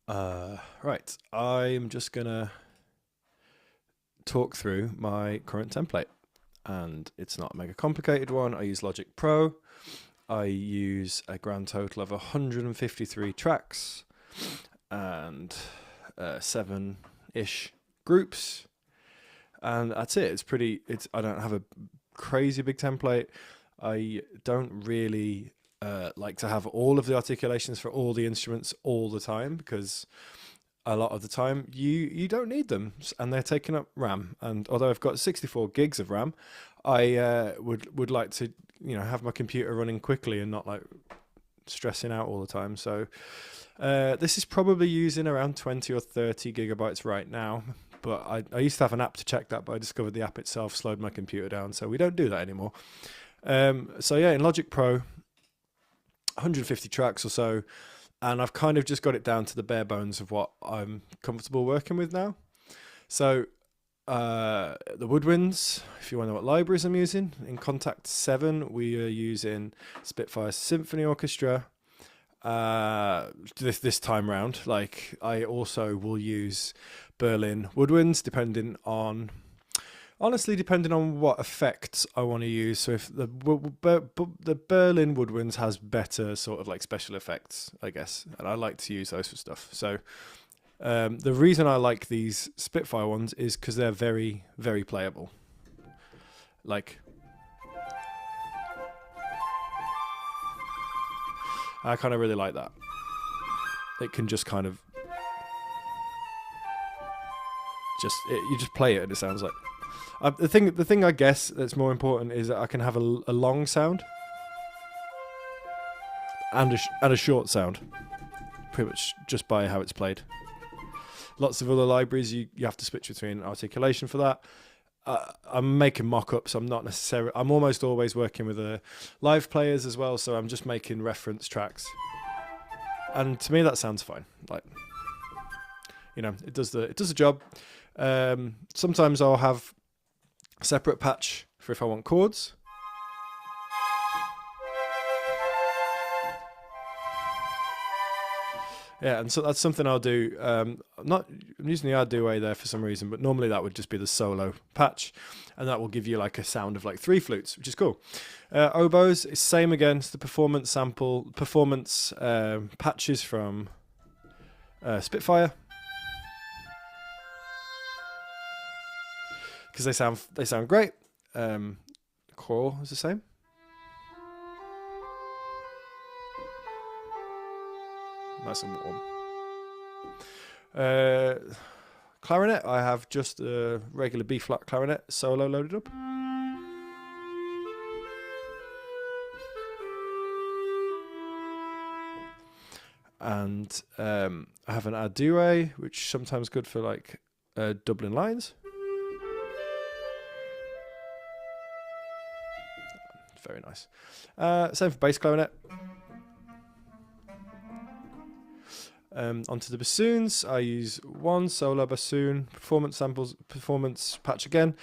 Right, I'm just gonna talk through my current template, and it's not a mega complicated one. I use Logic Pro. I use a grand total of 153 tracks and 7-ish groups, and that's it. It's pretty. I don't have a crazy big template. I don't really like to have all of the articulations for all the instruments all the time, because a lot of the time you don't need them, and they're taking up RAM. And although I've got 64 gigs of RAM, I would like to have my computer running quickly and not like stressing out all the time. So this is probably using around 20 or 30 gigabytes right now. But I used to have an app to check that, but I discovered the app itself slowed my computer down, so we don't do that anymore. So yeah, in Logic Pro, 150 tracks or so, and I've kind of just got it down to the bare bones of what I'm comfortable working with now. So the Woodwinds, if you want to know what libraries I'm using, in Contact 7 we are using Spitfire Symphony Orchestra. This time round, like, I also will use Berlin Woodwinds depending on what effects I want to use. So if the Berlin Woodwinds has better sort of like special effects, I guess, and I like to use those for stuff. So the reason I like these Spitfire ones is because they're very, very playable. Like, I kind of really like that. It can just kind of you just play it and it sounds like. The thing I guess that's more important is that I can have a long sound and a short sound, pretty much just by how it's played. Lots of other libraries you have to switch between articulation for that. I'm making mock-ups. I'm almost always working with live players as well, so I'm just making reference tracks. And to me that sounds fine. Like, it does the job. Sometimes I'll have a separate patch for if I want chords. Yeah, and so that's something I'll do. I'm using the Arduino there for some reason, but normally that would just be the solo patch, and that will give you like a sound of like 3 flutes, which is cool. Oboes is same again. It's the performance patches from Spitfire, because they sound great. The choral is the same. Nice and warm. Clarinet, I have just a regular B flat clarinet solo loaded up. And I have an Arduino, which is sometimes good for like doubling lines. Very nice. Same for bass clarinet. Onto the bassoons, I use one solo bassoon, performance patch again.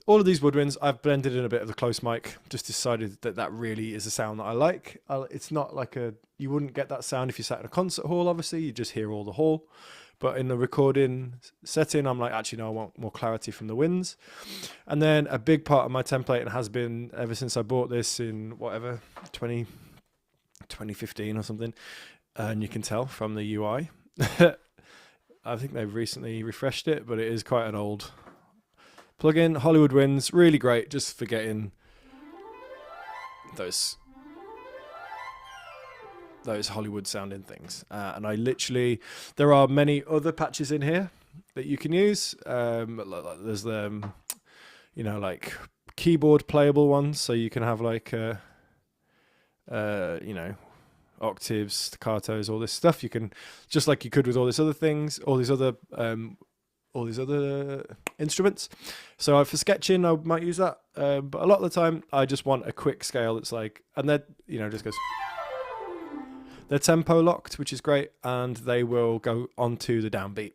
All of these woodwinds, I've blended in a bit of the close mic, just decided that really is a sound that I like. It's not like you wouldn't get that sound if you sat in a concert hall, obviously, you just hear all the hall. But in the recording setting, I'm like, actually, no, I want more clarity from the winds. And then a big part of my template, and has been ever since I bought this in 2015 or something, and you can tell from the UI. I think they've recently refreshed it, but it is quite an old plugin. Hollywood Winds, really great, just for getting those Hollywood sounding things. And there are many other patches in here that you can use. There's the, like keyboard playable ones, so you can have like, octaves, staccatos, all this stuff. You can, just like you could with all these other things, all these other instruments. So for sketching, I might use that. But a lot of the time, I just want a quick scale that's like, and that just goes. They're tempo locked, which is great, and they will go onto the downbeat.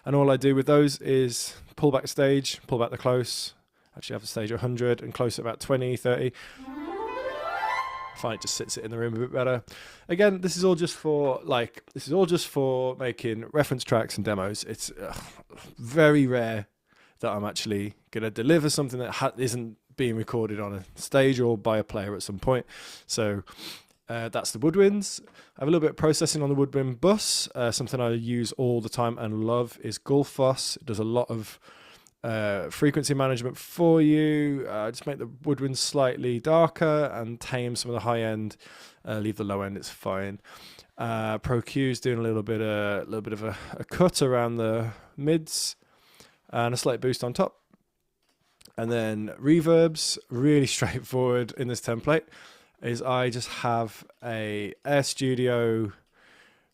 And all I do with those is pull back stage, pull back the close. Actually, have the stage at 100 and close at about 20, 30. I find it just sits it in the room a bit better. Again, this is all just for making reference tracks and demos. It's very rare that I'm actually going to deliver something that isn't being recorded on a stage or by a player at some point. So that's the Woodwinds. I have a little bit of processing on the Woodwind bus. Something I use all the time and love is Gulfos. It does a lot of frequency management for you. Just make the woodwinds slightly darker and tame some of the high end. Leave the low end; it's fine. Pro Q's doing a little bit of a cut around the mids and a slight boost on top. And then reverbs, really straightforward in this template. Is I just have a Air Studio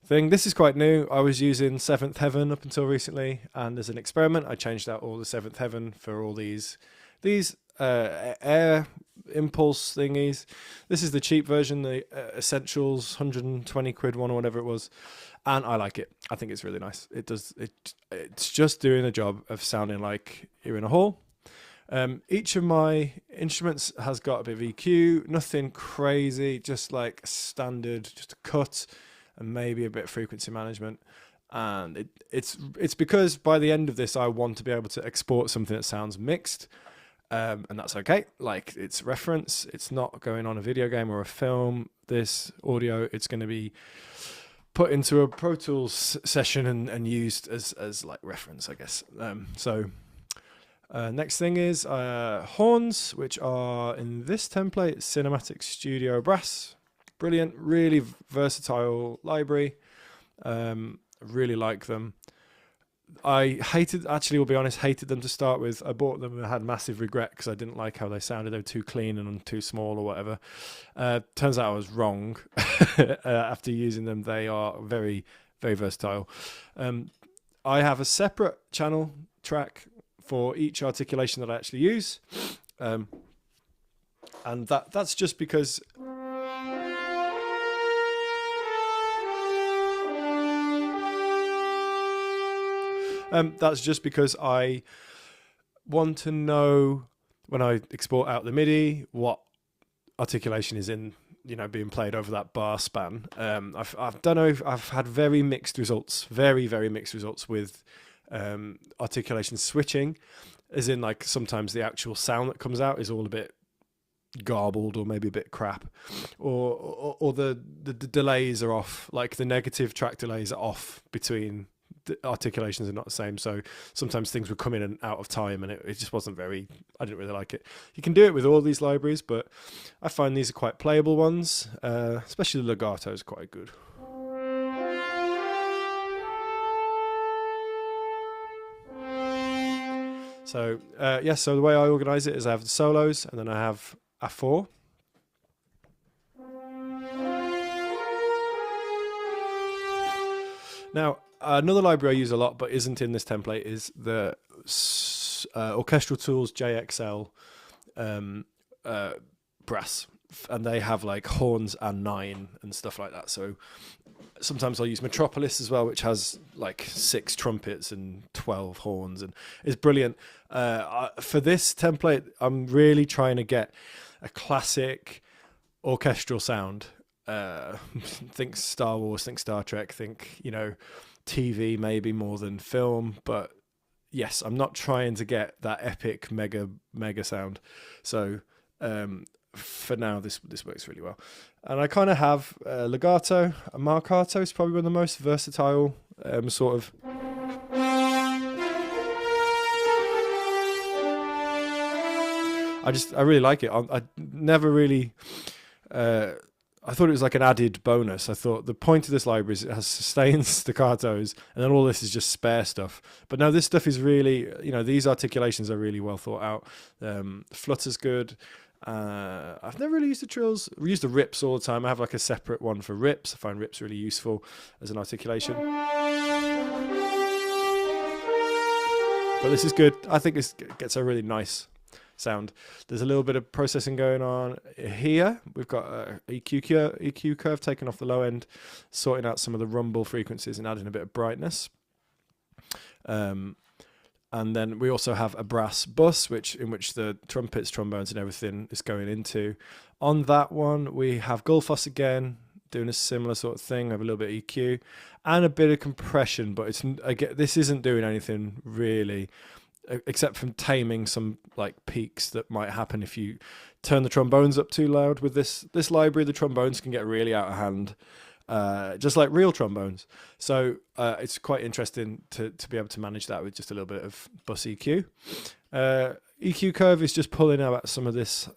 thing. This is quite new. I was using Seventh Heaven up until recently, and as an experiment, I changed out all the Seventh Heaven for all these air impulse thingies. This is the cheap version, the Essentials 120 quid one or whatever it was, and I like it. I think it's really nice. It's just doing the job of sounding like you're in a hall. Each of my instruments has got a bit of EQ, nothing crazy, just like standard, just a cut and maybe a bit of frequency management. And it's because by the end of this, I want to be able to export something that sounds mixed. And that's okay. Like, it's reference. It's not going on a video game or a film. This audio, it's going to be put into a Pro Tools session and used as like reference, I guess. Next thing is horns, which are in this template, Cinematic Studio Brass. Brilliant, really versatile library. Really like them. I hated them to start with. I bought them and had massive regret because I didn't like how they sounded. They were too clean and too small or whatever. Turns out I was wrong. After using them, they are very, very versatile. I have a separate channel track for each articulation that I actually use. And that's just because I want to know when I export out the MIDI what articulation is in, being played over that bar span. I've had very mixed results, very, very mixed results with articulation switching, as in like sometimes the actual sound that comes out is all a bit garbled or maybe a bit crap, or the delays are off, like the negative track delays are off between the articulations are not the same, so sometimes things would come in and out of time and it just wasn't I didn't really like it. You can do it with all these libraries, but I find these are quite playable ones, especially the legato is quite good. So so the way I organize it is I have the solos and then I have A4. Now, another library I use a lot but isn't in this template is the Orchestral Tools JXL brass, and they have like horns and 9 and stuff like that. So sometimes I'll use Metropolis as well, which has like 6 trumpets and 12 horns, and it's brilliant. For this template, I'm really trying to get a classic orchestral sound. Think Star Wars, think Star Trek, think, TV maybe more than film, but yes, I'm not trying to get that epic mega sound. So for now, this works really well. And I kind of have legato and marcato is probably one of the most versatile sort of. I really like it. I never really. I thought it was like an added bonus. I thought the point of this library is it has sustained staccatos, and then all this is just spare stuff. But no, this stuff is really, these articulations are really well thought out. The flutter's good. I've never really used the trills. We use the rips all the time. I have like a separate one for rips. I find rips really useful as an articulation. But this is good. I think this gets a really nice sound. There's a little bit of processing going on here. We've got a EQ curve taken off the low end, sorting out some of the rumble frequencies and adding a bit of brightness. And then we also have a brass bus, in which the trumpets, trombones, and everything is going into. On that one, we have Gullfoss again, doing a similar sort of thing. We have a little bit of EQ and a bit of compression, but this isn't doing anything really, except from taming some like peaks that might happen if you turn the trombones up too loud. With this library, the trombones can get really out of hand. Just like real trombones. So it's quite interesting to be able to manage that with just a little bit of bus EQ. EQ curve is just pulling out some of this,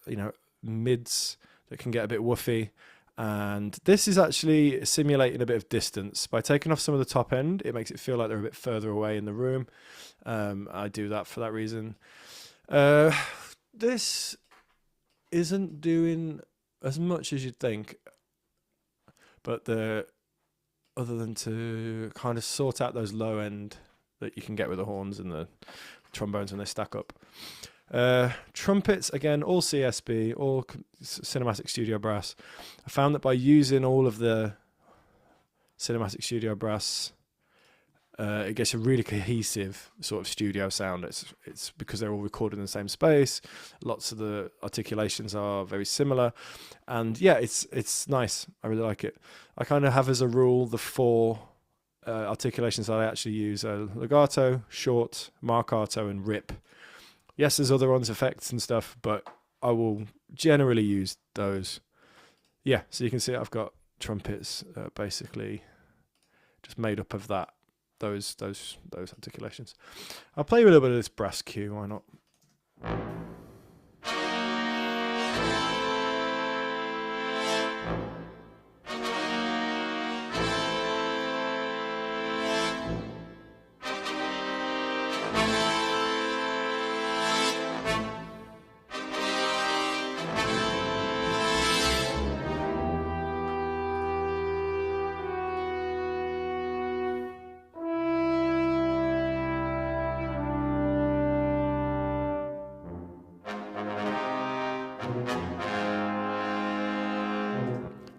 mids that can get a bit woofy. And this is actually simulating a bit of distance. By taking off some of the top end, it makes it feel like they're a bit further away in the room. I do that for that reason. This isn't doing as much as you'd think. But other than to kind of sort out those low end that you can get with the horns and the trombones when they stack up. Trumpets, again, all CSB, all Cinematic Studio Brass. I found that by using all of the Cinematic Studio Brass, it gets a really cohesive sort of studio sound. It's because they're all recorded in the same space. Lots of the articulations are very similar, and yeah, it's nice. I really like it. I kind of have as a rule the 4 articulations that I actually use: legato, short, marcato, and rip. Yes, there's other ones, effects and stuff, but I will generally use those. Yeah, so you can see I've got trumpets basically just made up of that. Those articulations. I'll play you a little bit of this brass cue, why not?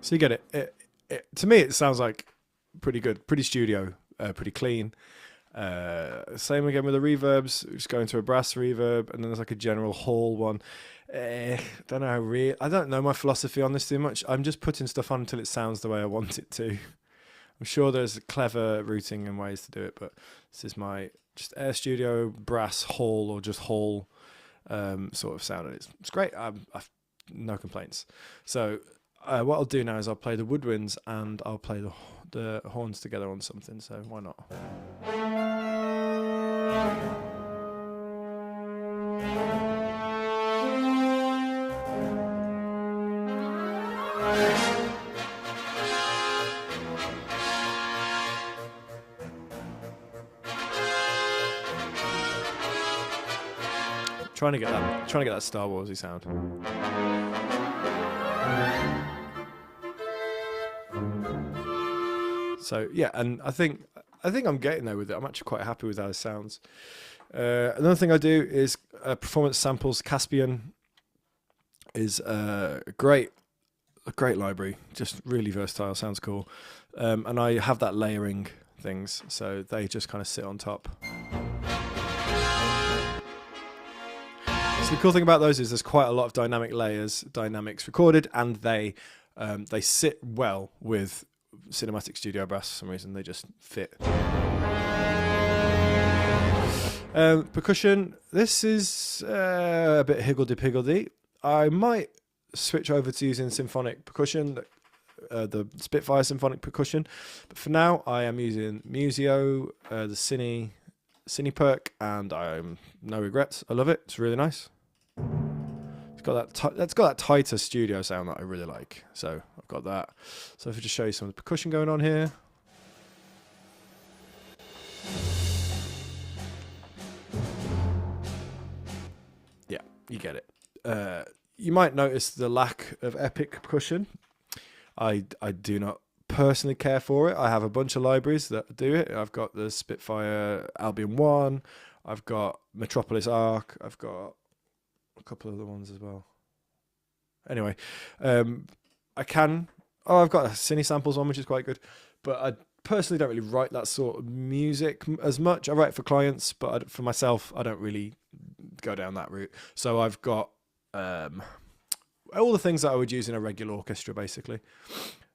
So you get it. To me, it sounds like pretty good, pretty studio, pretty clean. Same again with the reverbs. Just going to a brass reverb, and then there's like a general hall one. Don't know how I don't know my philosophy on this too much. I'm just putting stuff on until it sounds the way I want it to. I'm sure there's clever routing and ways to do it, but this is my just Air Studio brass hall or just hall sort of sound. It's great. I've no complaints. So. What I'll do now is I'll play the woodwinds and I'll play the horns together on something, so why not? Trying to get that Star Warsy sound. So yeah, and I think I'm getting there with it. I'm actually quite happy with how it sounds. Another thing I do is performance samples. Caspian is a great library, just really versatile. Sounds cool, and I have that layering things, so they just kind of sit on top. So the cool thing about those is there's quite a lot of dynamics recorded, and they sit well with Cinematic Studio Brass. For some reason they just fit. Percussion, this is a bit higgledy-piggledy. I might switch over to using symphonic percussion, the Spitfire symphonic percussion, but for now I am using Musio, the Cine Perk, and I'm no regrets. I love it. It's really nice. It's got that tighter studio sound that I really like. So I've got that. So if I just show you some of the percussion going on here. Yeah, you get it. You might notice the lack of epic percussion. I do not personally care for it. I have a bunch of libraries that do it. I've got the Spitfire Albion 1. I've got Metropolis Arc. I've got a couple of other ones as well. Anyway, I've got a Cine Samples one, which is quite good, but personally don't really write that sort of music as much. I write for clients, but for myself, I don't really go down that route. So I've got all the things that I would use in a regular orchestra, basically.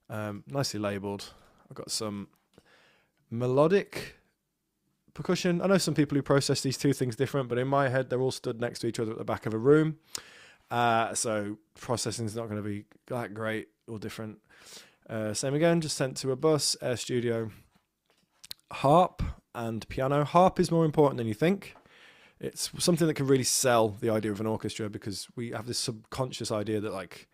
Nicely labelled. I've got some melodic percussion. I know some people who process these two things different, but in my head, they're all stood next to each other at the back of a room. So processing is not going to be that great or different. Same again, just sent to a bus, Air Studio, harp and piano. Harp is more important than you think. It's something that can really sell the idea of an orchestra, because we have this subconscious idea that like,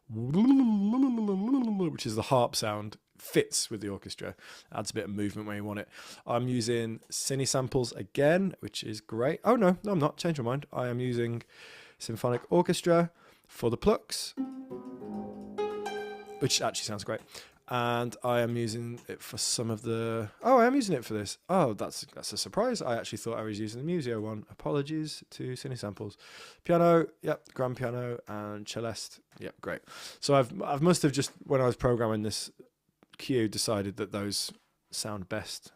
which is the harp sound, fits with the orchestra, adds a bit of movement when you want it. I'm using cine samples again, which is great. Oh no, I'm not, change my mind. I am using symphonic orchestra for the plucks, which actually sounds great. And I am using it for some of the... Oh, I am using it for this. Oh, that's a surprise. I actually thought I was using the Musio one. Apologies to Cine Samples. Piano, yep, grand piano, and celeste. Yep, great. So I must have just, when I was programming this cue, decided that those sound best.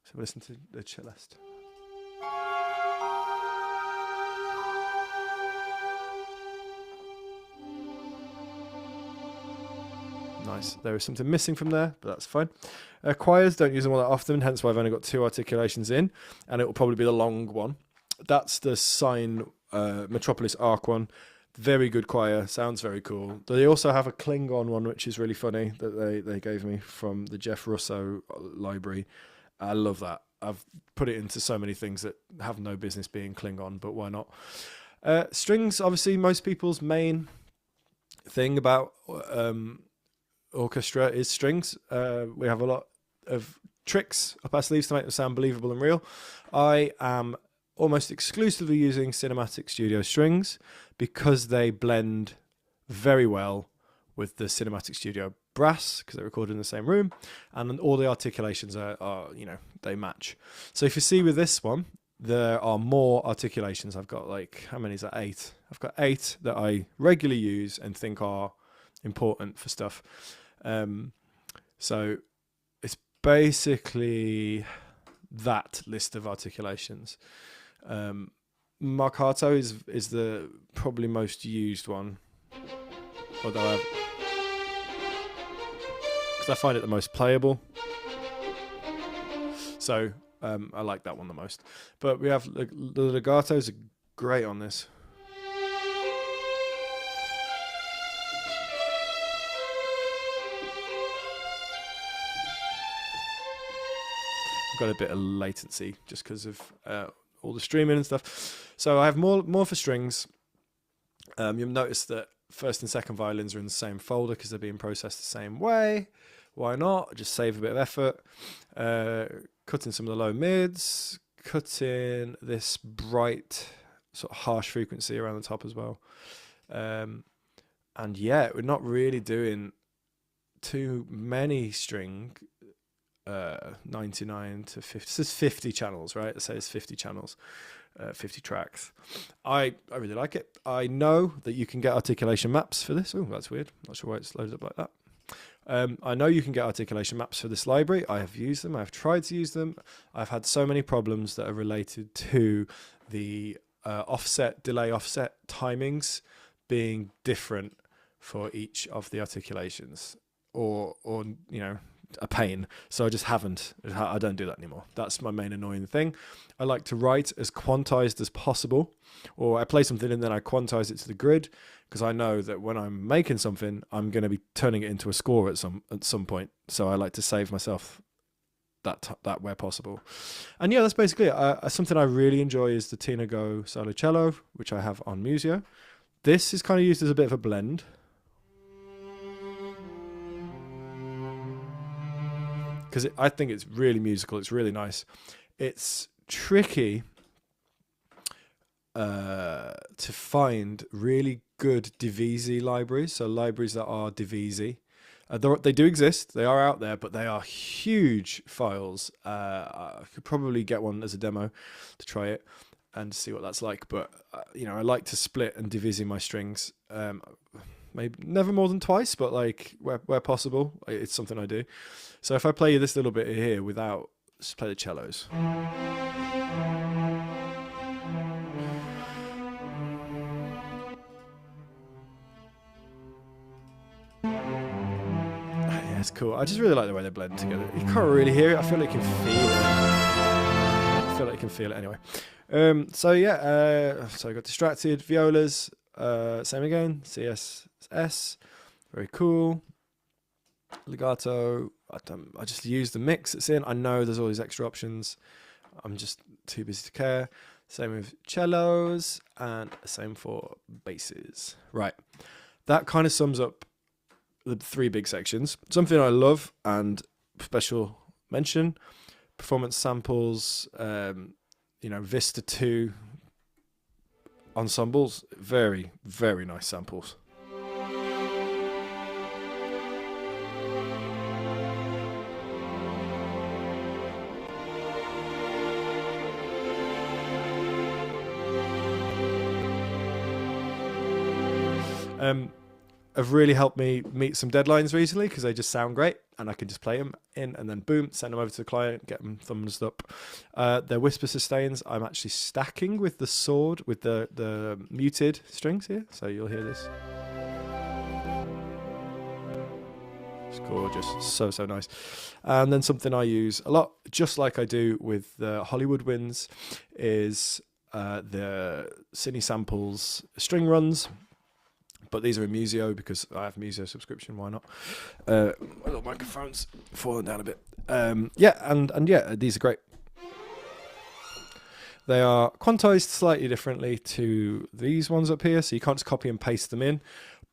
So listen to the celeste. Nice. There is something missing from there, but that's fine. Choirs, don't use them all that often, hence why I've only got 2 articulations in, and it will probably be the long one. That's the Sine Metropolis Arc one. Very good choir, sounds very cool. They also have a Klingon one, which is really funny, that they gave me from the Jeff Russo library. I love that. I've put it into so many things that have no business being Klingon, but why not? Strings, obviously, most people's main thing about... orchestra is strings. We have a lot of tricks up our sleeves to make them sound believable and real. I am almost exclusively using Cinematic Studio strings because they blend very well with the Cinematic Studio brass, because they're recorded in the same room, and all the articulations are they match. So if you see with this one, there are more articulations. I've got like, how many is that? 8. I've got 8 that I regularly use and think are important for stuff. So it's basically that list of articulations. Marcato is the probably most used one, although because I find it the most playable. So I like that one the most. But we have the legatos are great on this. Got a bit of latency just because of all the streaming and stuff. So I have more for strings. You'll notice that first and second violins are in the same folder because they're being processed the same way. Why not? Just save a bit of effort. Cutting some of the low mids, cutting this bright sort of harsh frequency around the top as well. And yeah, we're not really doing too many string. 99 to 50. This is 50 channels, right? It says 50 channels, 50 tracks. I really like it. I know that you can get articulation maps for this. Oh, that's weird. Not sure why it's loaded up like that. I know you can get articulation maps for this library. I have used them. I've tried to use them. I've had so many problems that are related to the delay offset timings being different for each of the articulations, or a pain. So I just I don't do that anymore. That's my main annoying thing. I like to write as quantized as possible, or I play something and then I quantize it to the grid, because I know that when I'm making something, I'm going to be turning it into a score at some point. So I like to save myself that where possible. And yeah, that's basically it. Something I really enjoy is the Tina Go Solo Cello, which I have on Musio. This is kind of used as a bit of a blend. Because I think it's really musical. It's really nice. It's tricky to find really good divisi libraries. So libraries that are divisi. They do exist. They are out there, but they are huge files. I could probably get one as a demo to try it and see what that's like. But I like to split and divisi my strings. maybe never more than twice, but like where possible, it's something I do. So if I play this little bit here without, just play the cellos. Yeah, it's cool. I just really like the way they blend together. You can't really hear it. I feel like you can feel it. I feel like you can feel it anyway. So yeah, so I got distracted. Violas, same again. CSS, very cool. Legato, I just use the mix it's in. I know there's all these extra options. I'm just too busy to care. Same with cellos, and same for basses. Right, that kind of sums up the 3 big sections. Something I love and special mention: performance samples. Vista 2 ensembles, very, very nice samples. Have really helped me meet some deadlines recently because they just sound great and I can just play them in and then boom, send them over to the client, get them thumbs up. Their whisper sustains I'm actually stacking with the sword, with the muted strings here, so you'll hear this. It's gorgeous, so nice. And then something I use a lot, just like I do with the Woodwinds, is the Cine Samples string runs. But these are in Museo because I have Museo subscription. Why not? My little microphone's fallen down a bit. These are great. They are quantized slightly differently to these ones up here, so you can't just copy and paste them in.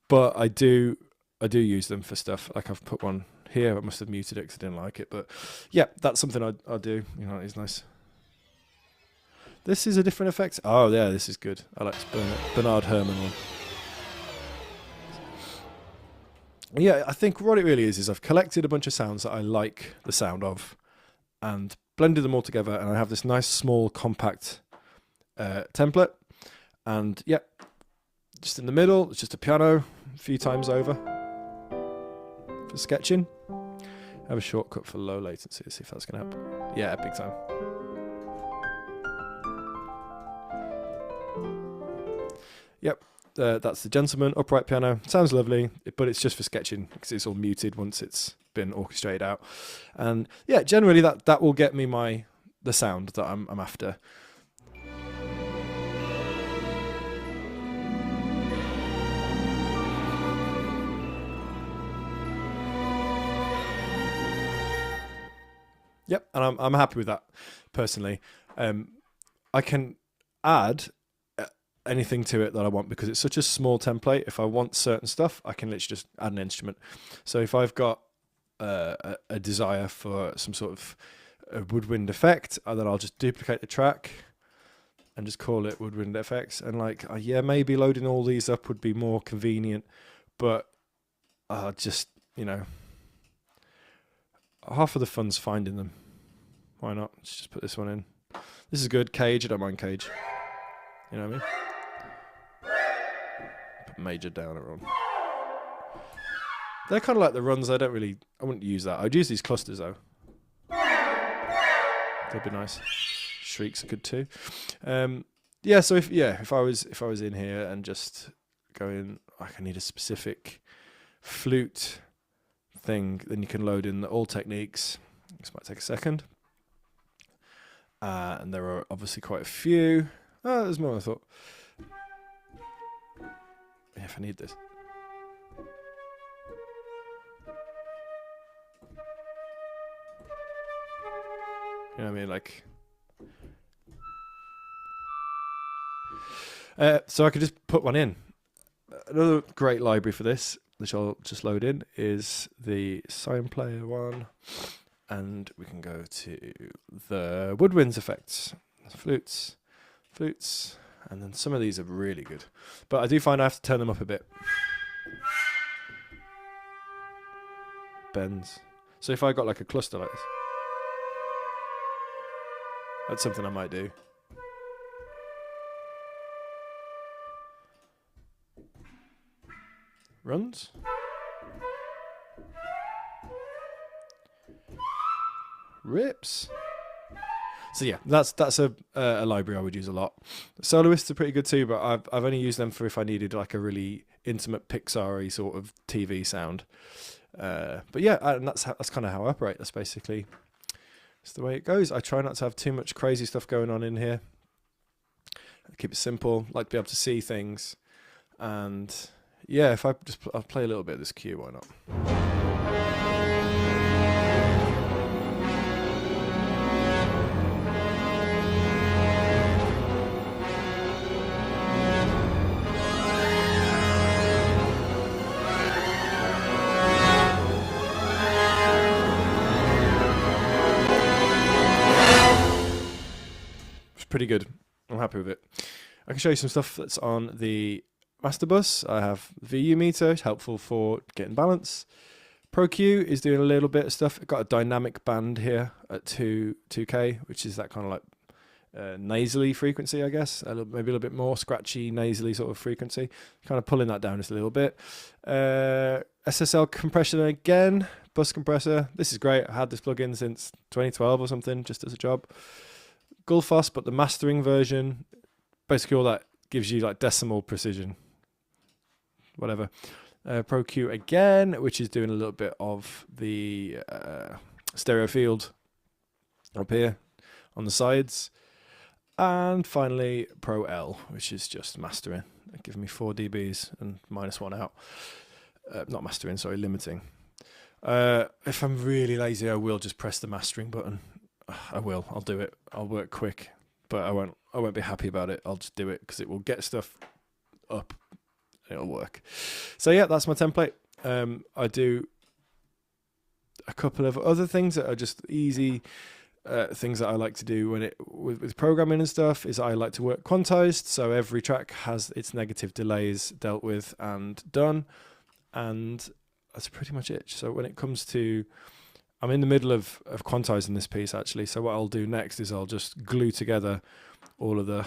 But I do use them for stuff. Like I've put one here. I must have muted it because I didn't like it. But yeah, that's something I do. You know, it's nice. This is a different effect. Oh yeah, this is good. I like this Bernard Herrmann one. Yeah, I think what it really is I've collected a bunch of sounds that I like the sound of and blended them all together, and I have this nice small compact template. And yeah, just in the middle, it's just a piano a few times over for sketching. I have a shortcut for low latency to see if that's going to help. Yeah, big time. Yep. That's the Gentleman upright piano. Sounds lovely, but it's just for sketching because it's all muted once it's been orchestrated out. And yeah, generally that will get me the sound that I'm after. Yep, and I'm happy with that personally. I can add anything to it that I want because it's such a small template. If I want certain stuff, I can literally just add an instrument. So if I've got a desire for some sort of a woodwind effect, then I'll just duplicate the track and just call it woodwind effects. And yeah, maybe loading all these up would be more convenient, but just, half of the fun's finding them. Why not? Let's just put this one in. This is good. Cage, I don't mind cage. You know what I mean? Put major down and on. They're kind of like the runs. I wouldn't use that. I'd use these clusters though. That'd be nice. Shrieks are good too. So if I was in here and just going, I need a specific flute thing, then you can load in all techniques. This might take a second. And there are obviously quite a few. Oh, there's more than I thought. Yeah, if I need this. You know what I mean? So I could just put one in. Another great library for this, which I'll just load in, is the Sign Player one. And we can go to the woodwinds effects. Flutes, and then some of these are really good. But I do find I have to turn them up a bit. Bends. So if I got like a cluster like this, that's something I might do. runs. Rips. So yeah, that's a library I would use a lot. Soloists are pretty good too, but I've only used them for if I needed like a really intimate Pixar-y sort of TV sound. But yeah, and that's kind of how I operate. That's basically the way it goes. I try not to have too much crazy stuff going on in here. I keep it simple. Like to be able to see things, and yeah, if I'll play a little bit of this cue, why not? Pretty good. I'm happy with it. I can show you some stuff that's on the master bus. I have VU meter, it's helpful for getting balance. ProQ is doing a little bit of stuff. I've got a dynamic band here at 2K, which is that kind of like nasally frequency, I guess. Maybe a little bit more scratchy, nasally sort of frequency. Kind of pulling that down just a little bit. SSL compression again, bus compressor. This is great. I had this plugin since 2012 or something, just as a job. Gullfoss, but the mastering version, basically all that gives you like decimal precision, whatever. ProQ again, which is doing a little bit of the stereo field up here on the sides. And finally Pro L, which is just mastering, giving me 4 dBs and -1 out. Not mastering, sorry, limiting. If I'm really lazy, I will just press the mastering button. I'll do it. I'll work quick, but I won't be happy about it. I'll just do it because it will get stuff up. It'll work. So yeah, that's my template. I do a couple of other things that are just easy things that I like to do with programming and stuff. Is I like to work quantized, so every track has its negative delays dealt with and done, and that's pretty much it. So when it comes to, I'm in the middle of quantizing this piece actually, so what I'll do next is I'll just glue together all of the